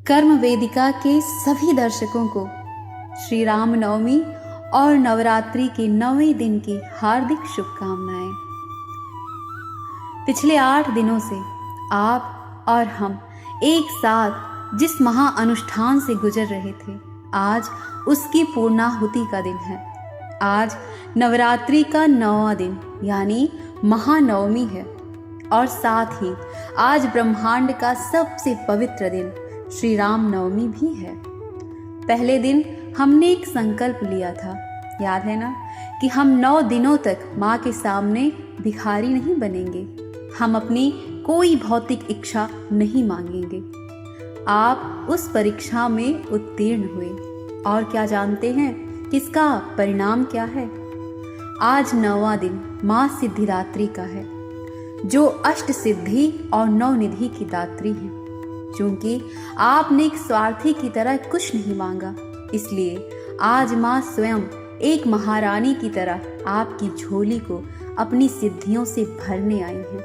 कर्म वेदिका के सभी दर्शकों को श्री राम नवमी और नवरात्रि के 9वें दिन की हार्दिक शुभकामनाएं। पिछले 8 दिनों से आप और हम एक साथ जिस महा अनुष्ठान से गुजर रहे थे, आज उसकी पूर्णाहुति का दिन है। आज नवरात्रि का 9वां दिन यानी महानवमी है और साथ ही आज ब्रह्मांड का सबसे पवित्र दिन श्री राम नवमी भी है। पहले दिन हमने एक संकल्प लिया था, याद है ना, कि हम 9 दिनों तक माँ के सामने भिखारी नहीं बनेंगे, हम अपनी कोई भौतिक इच्छा नहीं मांगेंगे। आप उस परीक्षा में उत्तीर्ण हुए और क्या जानते हैं किसका परिणाम क्या है? आज 9वां दिन माँ सिद्धिदात्री का है, जो अष्ट सिद्धि और 9 निधि की दात्री है। क्योंकि आपने एक स्वार्थी की तरह कुछ नहीं मांगा, इसलिए आज माँ स्वयं एक महारानी की तरह आपकी झोली को अपनी सिद्धियों से भरने आई हैं।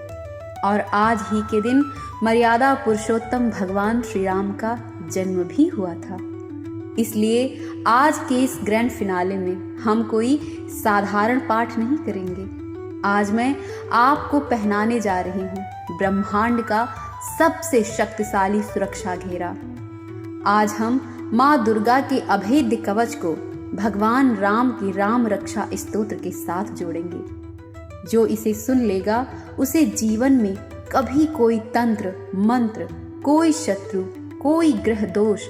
और आज ही के दिन मर्यादा पुरुषोत्तम भगवान श्री राम का जन्म भी हुआ था। इसलिए आज के इस ग्रैंड फिनाले में हम कोई साधारण पाठ नहीं करेंगे। आज मैं आपको पहनाने जा रही हूँ ब्रह्मांड का सबसे शक्तिशाली सुरक्षा घेरा। आज हम माँ दुर्गा के अभेद्य कवच को भगवान राम की राम रक्षा स्तोत्र के साथ जोड़ेंगे। जो इसे सुन लेगा उसे जीवन में कभी कोई तंत्र मंत्र, कोई शत्रु, कोई ग्रह दोष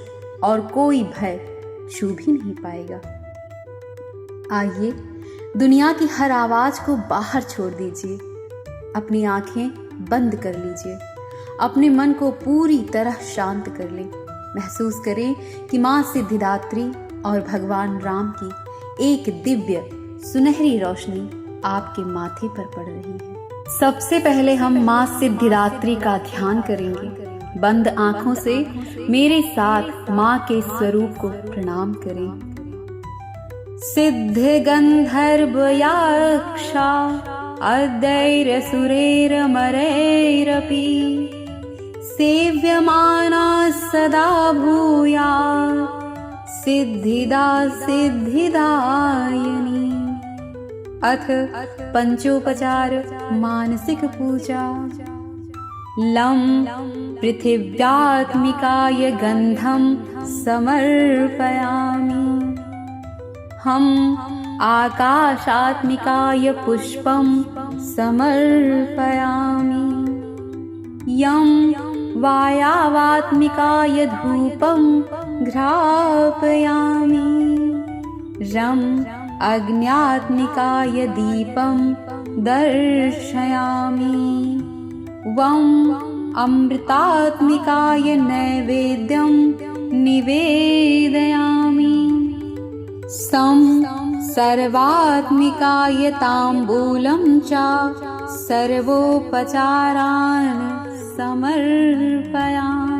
और कोई भय छू भी नहीं पाएगा। आइए दुनिया की हर आवाज को बाहर छोड़ दीजिए, अपनी आंखें बंद कर लीजिए, अपने मन को पूरी तरह शांत कर लें। महसूस करें कि माँ सिद्धिदात्री और भगवान राम की एक दिव्य सुनहरी रोशनी आपके माथे पर पड़ रही है। सबसे पहले हम माँ सिद्धिदात्री का ध्यान करेंगे। बंद आंखों से मेरे साथ माँ के स्वरूप को प्रणाम करें। सिद्ध गंधर्व यक्षा अदैर सुरेर मरैरपि सेव्यमाना सदा भूया सिद्धिदा सिद्धिदायिनी। अथ पंचोपचार मानसिक पूजा। लं पृथिव्यात्मिकाय गंधं समर्पयामि। हम आकाशात्मिकाय पुष्पं समर्पयामि। यं वायावात्मिकाय धूपं घ्रापयामि। रं अग्न्यात्मिकाय दीपं दर्शयामि। वं अमृतात्मिकाय नैवेद्यं निवेदयामि। सं सर्वात्मिकाय ताम्बूलं च सर्वोपचारान् समर्पयामि।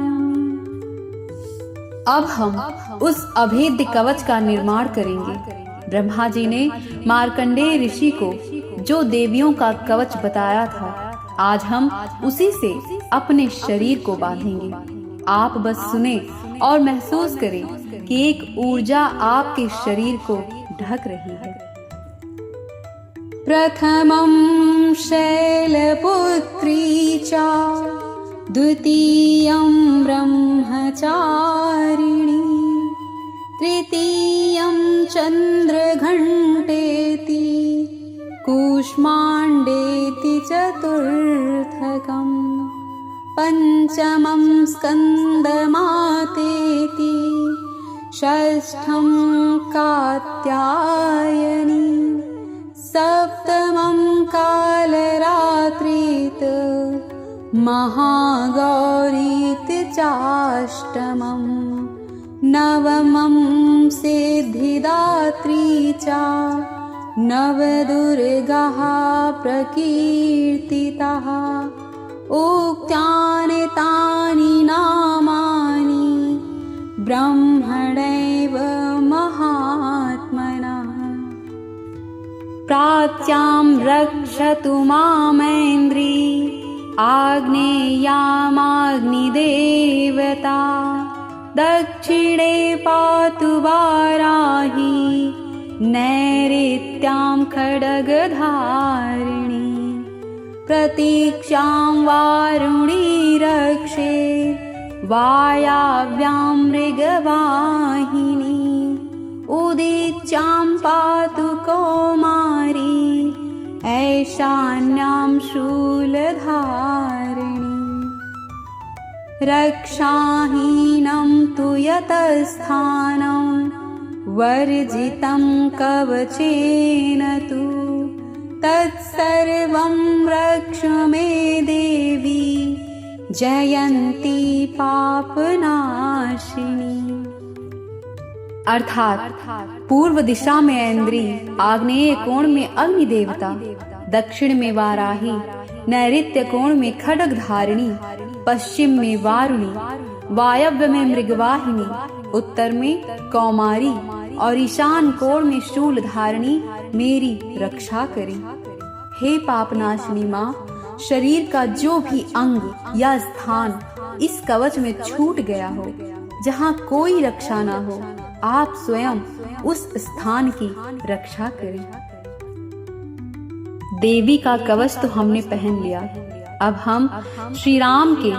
अब हम उस अभेद्य कवच का निर्माण करेंगे। ब्रह्मा जी ने मार्कंडेय ऋषि को जो देवियों का कवच बताया था, आज हम उसी से अपने शरीर को बांधेंगे। आप बस सुने और महसूस करें कि एक ऊर्जा आपके शरीर को ढक रही है। प्रथमं शैलपुत्री च द्वितीयं ब्रह्मचारिणी तृतीयं चन्द्रघण्टेति कूष्माण्डेति चतुर्थकं पंचमं स्कन्दमातेति षष्ठं कात्यायनी सप्तमं कालरात्रित् महागौरीति चाष्टमं नवमं सिद्धिदात्री च नवदुर्गाः प्रकीर्तिताः। उक्तानि तानि नामानि ब्रह्मणैव महात्मना। प्राच्यां रक्षतु मामेन्द्री आग्नेयामाग्निदेवता दक्षिणे पातु वाराही नैऋत्यां खड्गधारिणी प्रतीक्षां वारुणी रक्षे वायाव्यां मृगवाहिनी उदीच्यां पातु कौमारी ऐशान्यां शूलधारिणी रक्षाहीनं तु यतस्थानं वर्जितं कवचेन तु तत्सर्वं रक्ष मे देवी जयंती पापनाशिनी। अर्थात पूर्व दिशा में ऐन्द्री, आग्नेय कोण में अग्नि देवता, दक्षिण में वाराही, नैऋत्य कोण में खड्ग धारिणी, पश्चिम में वारुणी, वायव्य में मृगवाहिनी, उत्तर में कौमारी और ईशान कोण में शूल धारिणी मेरी रक्षा करें। हे पापनाशिनी माँ, शरीर का जो भी अंग या स्थान इस कवच में छूट गया हो, जहाँ कोई रक्षा ना हो, आप स्वयं उस स्थान की रक्षा करें। देवी का कवच तो हमने पहन लिया, अब हम श्री राम के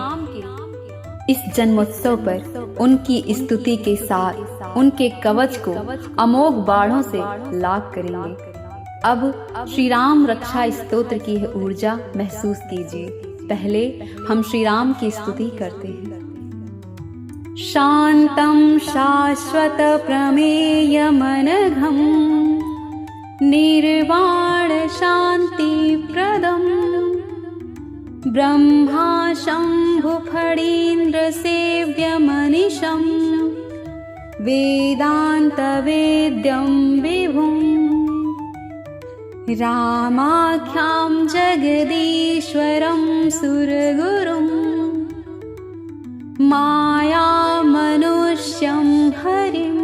इस जन्मोत्सव पर उनकी स्तुति के साथ उनके कवच को अमोघ बाणों से लाभ करेंगे। अब श्री राम रक्षा स्तोत्र की ऊर्जा महसूस कीजिए। पहले हम श्री राम की स्तुति करते हैं। शांतं शाश्वत प्रमेयमनघं निर्वाण शांति प्रदम् ब्रह्मा शंभु फणीन्द्र सेव्यमनिशं वेदांत वेद्यं विभुम् रामाख्यां जगदीश्वरं सुरगुरुं माया मनुष्यं हरिं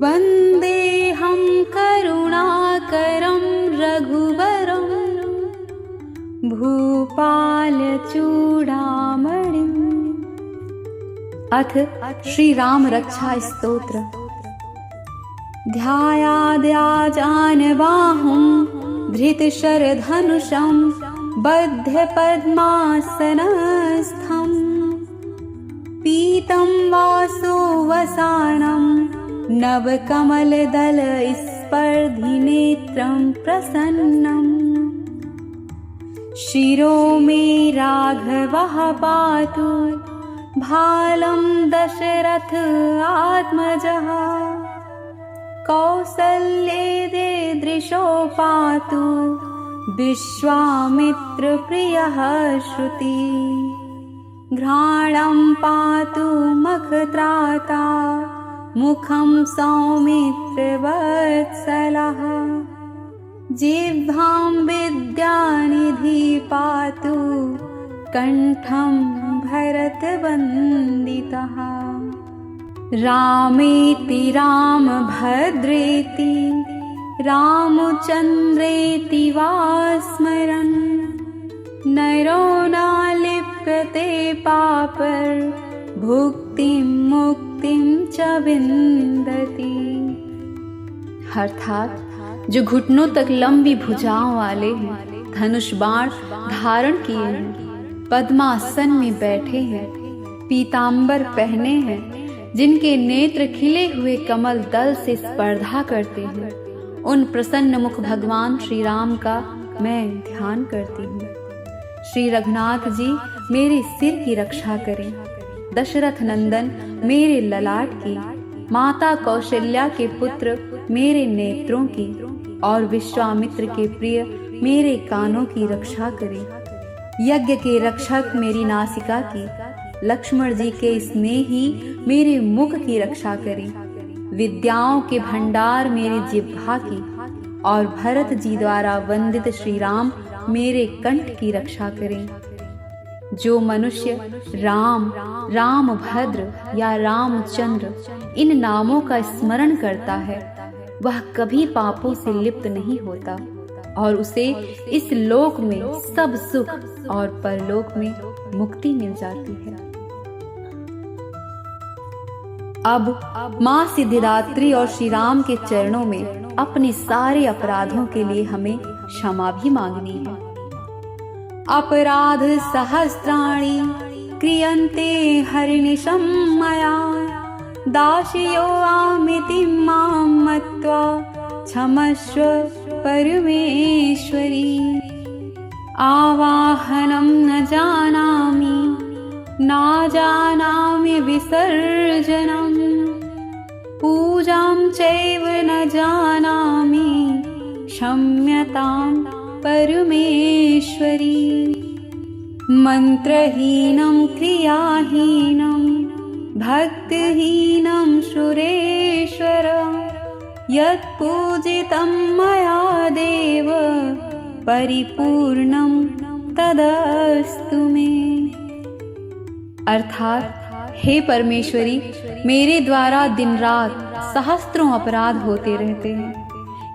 वन्देऽहं करुणाकरं रघुवरं भूपालचूडामणिम्। अथ श्री राम रक्षा स्तोत्र। ध्यायाद्याजानबाहुं धृतशरधनुषं बद्ध पद्मासनस्थं पीतं वासोवसानं नवकमलदलस्पर्धिनेत्रं प्रसन्नम् शिरो मे राघवः पातु भालं दशरथ आत्मजः कौसल्ये दीदृशो पातु विश्वामित्र प्रियः श्रुति घ्राणं पातु मखत्राता मुखं सौमित्रवत्सलः जिह्वां विद्यानिधि पातु कंठं भरतवन्दितः रामेति रामभद्रेति रामचन्द्रेति वा स्मरन् नरो नालिप्यते पापर भुक्तिं मुक्तिं च विन्दति। अर्थात जो घुटनों तक लंबी भुजाओं वाले हैं, धनुष बाण धारण किए हैं, पद्मासन में बैठे हैं, पीतांबर पहने हैं, जिनके नेत्र खिले हुए कमल दल से स्पर्धा करते हैं, उन प्रसन्न मुख भगवान श्री राम का मैं ध्यान करती हूँ। श्री रघुनाथ जी मेरे सिर की रक्षा करें, दशरथ नंदन मेरे ललाट की, माता कौशल्या के पुत्र मेरे नेत्रों की और विश्वामित्र के प्रिय मेरे कानों की रक्षा करें। यज्ञ के रक्षक मेरी नासिका की, लक्ष्मण जी के स्नेही मेरे मुख की रक्षा करें। विद्याओं के भंडार मेरी जिह्वा की और भरत जी द्वारा वंदित श्री राम मेरे कंठ की रक्षा करें। जो मनुष्य राम, रामभद्र या रामचंद्र इन नामों का स्मरण करता है, वह कभी पापों से लिप्त नहीं होता और उसे इस लोक में सब सुख और परलोक में मुक्ति मिल जाती है। अब माँ सिद्धिदात्री और श्री राम के चरणों में अपने सारे अपराधों के लिए हमें क्षमा भी मांगनी है। अपराध सहस्राणि क्रियन्ते हरिनिशं मया, दास्यो आमिति मां मत्वा क्षमस्व परमेश्वरी। आवाहनं न जानामि न जानामि विसर्जनम्, पूजां चैव न जानामि क्षम्यतां परमेश्वरी। मन्त्रहीनं क्रियाहीनं भक्तिहीनं सुरेश्वर, यत्पूजितं मया देव परिपूर्णं तदस्तु मे। अर्थात हे परमेश्वरी, मेरे द्वारा दिन रात सहस्त्रों अपराध होते रहते हैं।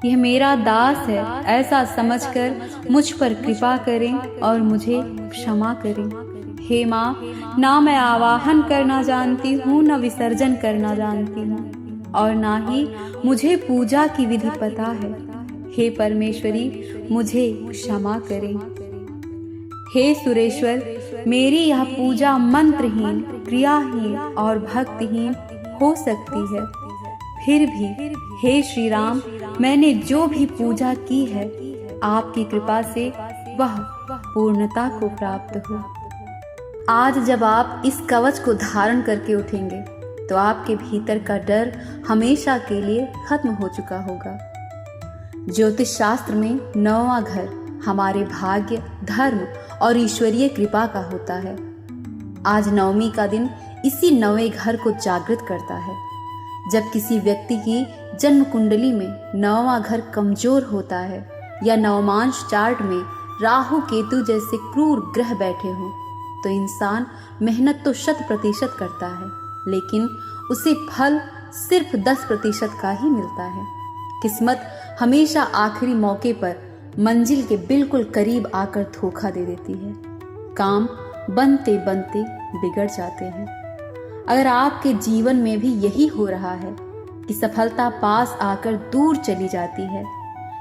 यह मेरा दास है ऐसा समझकर मुझ पर कृपा करें और मुझे क्षमा करें। हे माँ, ना मैं आवाहन करना जानती हूँ, न विसर्जन करना जानती हूँ, और ना ही मुझे पूजा की विधि पता है। हे परमेश्वरी, मुझे क्षमा करें। हे सुरेश्वर, मेरी यह पूजा मंत्रहीन, क्रियाहीन और भक्तिहीन हो सकती है। फिर भी हे श्री राम, मैंने जो भी पूजा की है, आपकी कृपा से वह पूर्णता को प्राप्त हो। आज जब आप इस कवच को धारण करके उठेंगे तो आपके भीतर का डर हमेशा के लिए खत्म हो चुका होगा। ज्योतिष शास्त्र में 9वां घर हमारे भाग्य, धर्म और ईश्वरीय कृपा का होता है। आज नवमी का दिन इसी 9वें घर को जागृत करता है। जब किसी व्यक्ति की जन्म कुंडली में 9वां घर कमजोर होता है या नवमांश चार्ट में राहु केतु जैसे क्रूर ग्रह बैठे हों, तो इंसान मेहनत तो 100% करता है, लेकिन उसे फल सिर्फ 10% का ही मिलता है। किस्मत हमेशा आखिरी मौके पर मंजिल के बिल्कुल करीब आकर धोखा दे देती है। काम बनते बनते बिगड़ जाते हैं। अगर आपके जीवन में भी यही हो रहा है कि सफलता पास आकर दूर चली जाती है,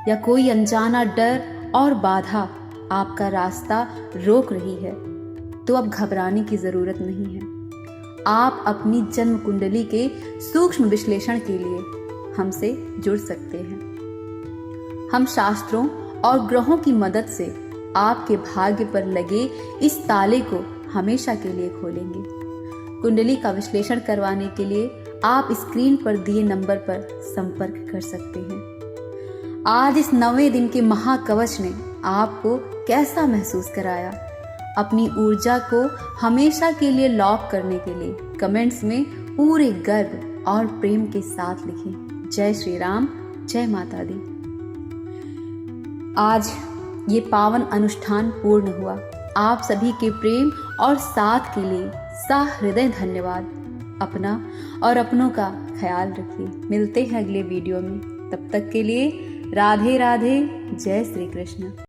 या कोई अनजाना डर और बाधा आपका रास्ता रोक रही है, तो अब घबराने की जरूरत नहीं है। आप अपनी जन्म कुंडली के सूक्ष्म विश्लेषण के लिए हमसे जुड़ सकते हैं। हम शास्त्रों और ग्रहों की मदद से आपके भाग्य पर लगे इस ताले को हमेशा के लिए खोलेंगे। कुंडली का विश्लेषण करवाने के लिए आप स्क्रीन पर दिए नंबर पर संपर्क कर सकते हैं। आज इस 9वें दिन के महाकवच ने आपको कैसा महसूस कराया? अपनी ऊर्जा को हमेशा के लिए लॉक करने के लिए कमेंट्स में पूरे गर्व और प्रेम के साथ लिखें। जय श्री राम, जय माता दी। आज ये पावन अनुष्ठान पूर्ण हुआ। आप सभी के प्रेम और साथ के लिए सहृदय धन्यवाद। अपना और अपनों का ख्याल रखिए। मिलते हैं अगले वीडियो में। तब तक के लिए राधे राधे, जय श्री कृष्ण।